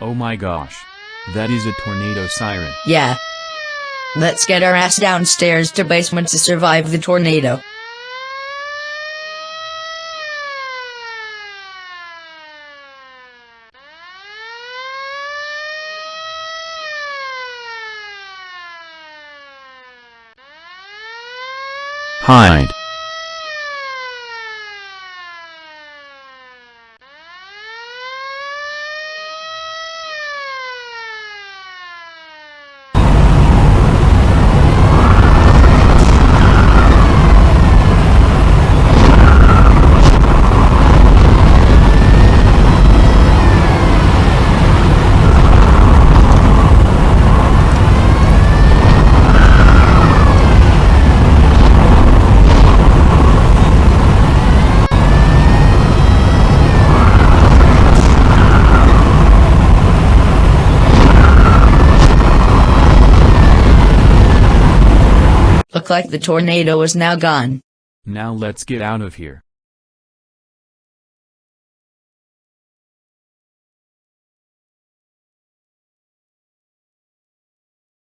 Oh my gosh. That is a tornado siren. Yeah. Let's get our ass downstairs to basement to survive the tornado. Hide. Look like the tornado is now gone. Now let's get out of here.